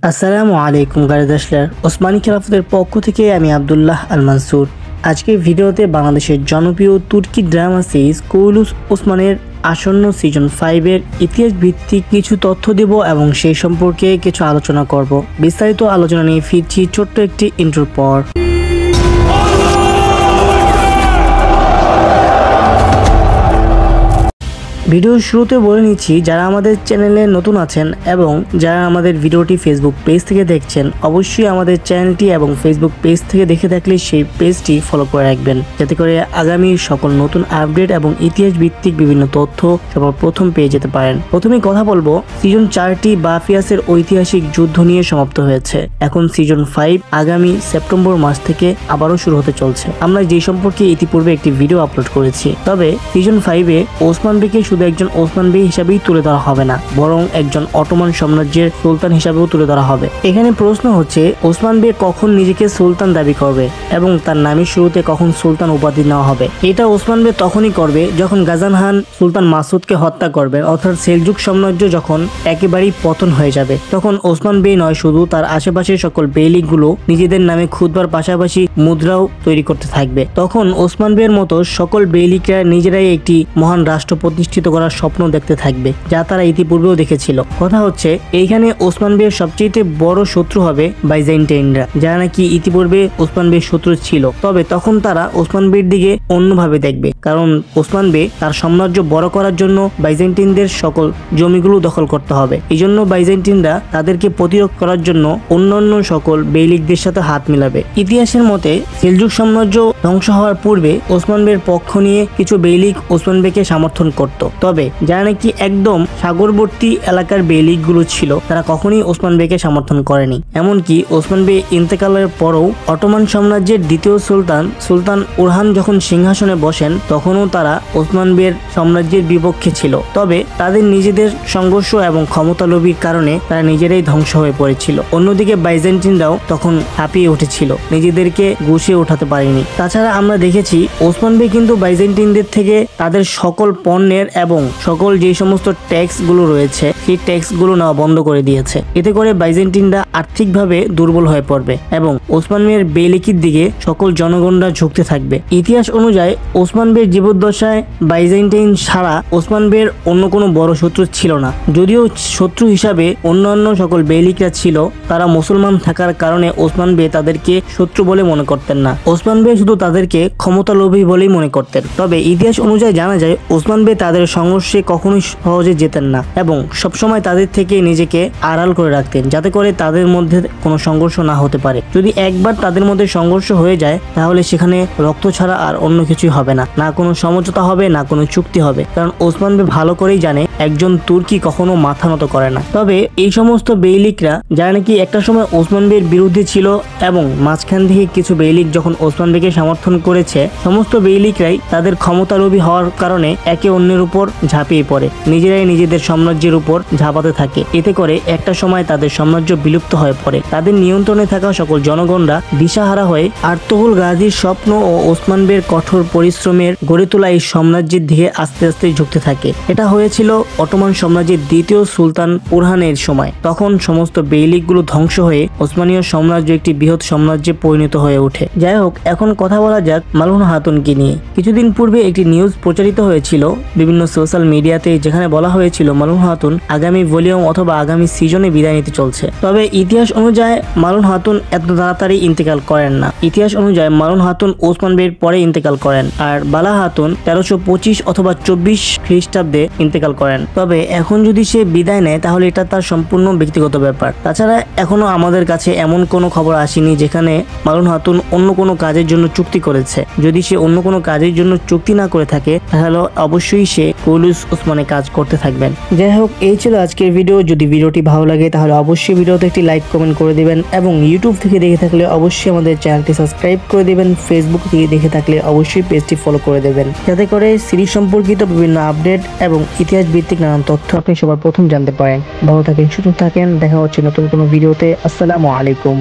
আসসালামু আলাইকুম গাইদাসলার ওসমানী খেলাফতের পক্ষ থেকে আমি আব্দুল্লাহ আল মানসুর। আজকের ভিডিওতে বাংলাদেশের জনপ্রিয় তুর্কি ড্রামা সিরিজ কৌলুস ওসমানের আসন্ন সিজন 5 এর ইতিহাস ভিত্তিক কিছু তথ্য দেব এবং সেই সম্পর্কে কিছু আলোচনা করব। বিস্তারিত আলোচনা নিয়ে ফিরছি ছোট্ট একটি ইন্ট্রোর পর। ভিডিওর শুরুতে বলে নিচ্ছি, যারা আমাদের চ্যানেলে নতুন আছেন এবং যারা আমাদের ভিডিওটি ফেসবুক পেজ থেকে দেখছেন, অবশ্যই আমাদের চ্যানেলটি এবং ফেসবুক পেজ থেকে দেখে থাকলে সেই পেজটি ফলো করে রাখবেন, যাতে করে আগামী সকল নতুন আপডেট এবং ইতিহাস ভিত্তিক বিভিন্ন তথ্য সবার প্রথম পেয়ে যেতে পারেন। প্রথমে কথা বলবো, সিজন 4টি বাফিয়াসের ঐতিহাসিক যুদ্ধ নিয়ে সমাপ্ত হয়েছে। এখন সিজন 5 আগামী সেপ্টেম্বর মাস থেকে আবারও শুরু হতে চলছে। আমরা যে সম্পর্কে ইতিপূর্বে একটি ভিডিও আপলোড করেছি। তবে সিজন 5-এ ওসমান বেকে শুধু একজন ওসমান বে হিসাবেই তুলে ধরা হবে না, বরং একজন অটোমান সাম্রাজ্যের সুলতান হিসাবেও তুলে ধরা হবে। এখানে প্রশ্ন হচ্ছে, ওসমান বে কখন নিজেকে সুলতান দাবি করবে এবং তার নামের শুরুতে কখন সুলতান উপাধি নেওয়া হবে? এটা ওসমান বে তখনই করবে যখন গাজান খান সুলতান মাসুদকে হত্যা করবে, অর্থাৎ সেলজুক সাম্রাজ্য যখন একেবারেই পতন হয়ে যাবে। তখন ওসমান বে নয়, শুধু তার আশেপাশের সকল বেলিগুলো নিজেদের নামে খুদবার পাশাপাশি মুদ্রাও তৈরি করতে থাকবে। তখন ওসমান বের মতো সকল বেলিকরা নিজেরাই একটি মহান রাষ্ট্র প্রতিষ্ঠিত করার স্বপ্ন দেখতে থাকবে, যা তারা ইতিপূর্বেও দেখেছিল। কথা হচ্ছে, এইখানে ওসমান বের সবচেয়ে বড় শত্রু হবে বাইজেন্টাইনরা, যারা নাকি ইতিপূর্বে ওসমান বের শত্রু ছিল। তবে তখন তারা ওসমান বের দিকে অন্যভাবে দেখবে, কারণ ওসমান বে তার সাম্রাজ্য বড় করার জন্য বাইজেন্টাইনদের সকল জমিগুলো দখল করতে হবে। এই জন্য বাইজেন্টাইনরা তাদেরকে প্রতিরোধ করার জন্য অন্যান্য সকল বেইলিকদের সাথে হাত মিলাবে। ইতিহাসের মতে সেলজুক সাম্রাজ্য ধ্বংস হওয়ার পূর্বে ওসমান বের পক্ষ নিয়ে কিছু বেইলিক ওসমান বেকে সমর্থন করত। তবে যারা নাকি একদম সাগরবর্তী এলাকার বেইলিক গুলো ছিল, তারা কখনোই ওসমান বেকে সমর্থন করেনি। এমনকি ওসমান বে ইন্তেকালের পরও অটোমান সাম্রাজ্যের দ্বিতীয় সুলতান উরহান যখন সিংহাসনে বসেন, তখনও তারা ওসমান বের সাম্রাজ্যের বিপক্ষে ছিল। তবে তাদের নিজেদের সংঘর্ষ এবং ক্ষমতালোভীর কারণে তারা নিজেরাই ধ্বংস হয়ে পড়েছিল। অন্যদিকে বাইজেন্টাইনরাও তখন হাঁপিয়ে উঠেছিল, নিজেদেরকে গুছিয়ে উঠাতে পারেনি। তাছাড়া আমরা দেখেছি ওসমান বে কিন্তু বাইজেন্টাইনদের থেকে তাদের সকল পণ্যের এবং সকল যে সমস্ত ট্যাক্স গুলো রয়েছে, সেই ট্যাক্স গুলো নেওয়া বন্ধ করে দিয়েছে। এতে করে বাইজেন্টাইনরা আর্থিকভাবে দুর্বল হয়ে পড়বে এবং ওসমান বের বেলিকির দিকে সকল জনগণরা ঝুঁকতে থাকবে। ইতিহাস অনুযায়ী ওসমান বের জীবদ্দশায় বাইজেন্টাইন ছাড়া ওসমান বের অন্য কোনো বড় শত্রু ছিল না। যদিও শত্রু হিসাবে অন্যান্য সকল বেলিকরা ছিল, তারা মুসলমান থাকার কারণে ওসমান বে তাদেরকে শত্রু বলে মনে করতেন না। ওসমান বে শুধু তাদেরকে ক্ষমতালোভী বলেই মনে করতেন। তবে ইতিহাস অনুযায়ী জানা যায় ওসমান বে তাদের সংঘর্ষে কখনোই সহজে যেতেন না এবং সবসময় তাদের থেকে নিজেকে আড়াল করে রাখতেন, যাতে করে তাদের মধ্যে কোনো সংঘর্ষ না হতে পারে। যদি একবার তাদের মধ্যে সংঘর্ষ হয়ে যায়, তাহলে সেখানে রক্ত ছাড়া আর অন্য কিছুই হবে না, না কোনো সমঝোতা হবে, না কোনো চুক্তি হবে। কারণ ওসমান বে ভালো করেই জানে একজন তুর্কি কখনো মাথা নত করে না। তবে এই সমস্ত বেইলিকরা যারা নাকি একটা সময় ওসমান বের বিরুদ্ধে ছিল এবং মাঝখান থেকে কিছু বেইলিক যখন ওসমান বেকে সমর্থন করেছে, সমস্ত বেইলিকরাই তাদের ক্ষমতালোভী হওয়ার কারণে একে অন্যের উপর ঝাঁপিয়ে পড়ে, নিজেরাই নিজেদের সাম্রাজ্যের উপর ঝাঁপাতে থাকে। এতে করে একটা সময় তাদের সাম্রাজ্য বিলুপ্ত হয়ে পড়ে। তাদের নিয়ন্ত্রণে থাকা সকল জনগণরা দিশাহারা হয়ে আর্তুগুল গাজীর স্বপ্ন ও ওসমান বের কঠোর পরিশ্রমের গড়ে তোলা এই সাম্রাজ্যের দিকে আস্তে আস্তে ঝুঁকতে থাকে। এটা হয়েছিল অটোমান সাম্রাজ্যের দ্বিতীয় সুলতান উরহানের সময়। তখন সমস্ত বেইলিকগুলো ধ্বংস হয়ে ওসমানীয় সাম্রাজ্য একটি বৃহৎ সাম্রাজ্যে পরিণত হয়ে ওঠে। যাই হোক, এখন কথা বলা যাক মালহুন খাতুনকে নিয়ে। কিছুদিন পূর্বে একটি নিউজ প্রচারিত হয়েছিল বিভিন্ন সোশ্যাল মিডিয়াতে, যেখানে বলা হয়েছিল মালহুন খাতুন আগামী ভলিউম অথবা আগামী সিজনে বিদায় নিতে চলছে। তবে ইতিহাস অনুযায়ী মালহুন খাতুন এত তাড়াতাড়ি ইন্তেকাল করেন না। ইতিহাস অনুযায়ী মালহুন খাতুন ওসমান বের পরে ইন্তেকাল করেন, আর বালা খাতুন 1325 অথবা 24 খ্রিস্টাব্দে ইন্তেকাল করেন। তবে এখন যদি সে বিদায় নেয়, তাহলে এটা তার সম্পূর্ণ ব্যক্তিগত ব্যাপার। তাছাড়া এখনো আমাদের কাছে এমন কোনো খবর আসেনি যেখানে মালহুন খাতুন অন্য কোনো কাজের জন্য চুক্তি করেছে। যদি সে অন্য কোনো কাজের জন্য চুক্তি না করে থাকে, তাহলে অবশ্যই সে কৌলুস ওসমানে কাজ করতে থাকবেন। যাই হোক, এই ছিল আজকের ভিডিও। যদি ভিডিওটি ভালো লাগে তাহলে অবশ্যই ভিডিওতে একটি লাইক কমেন্ট করে দিবেন এবং ইউটিউব থেকে দেখে থাকলে অবশ্যই আমাদের চ্যানেলটি সাবস্ক্রাইব করে দিবেন। ফেসবুক থেকে দেখে থাকলে অবশ্যই পেজটি ফলো করে দেবেন, যাতে করে সিরিজ সম্পর্কিত বিভিন্ন আপডেট এবং ইতিহাস ভিত্তিক নানান তথ্য আপনি সবার প্রথম জানতে পারেন। ভালো থাকেন, সুস্থ থাকেন, দেখা হচ্ছে নতুন কোনো ভিডিওতে। আসসালামু আলাইকুম।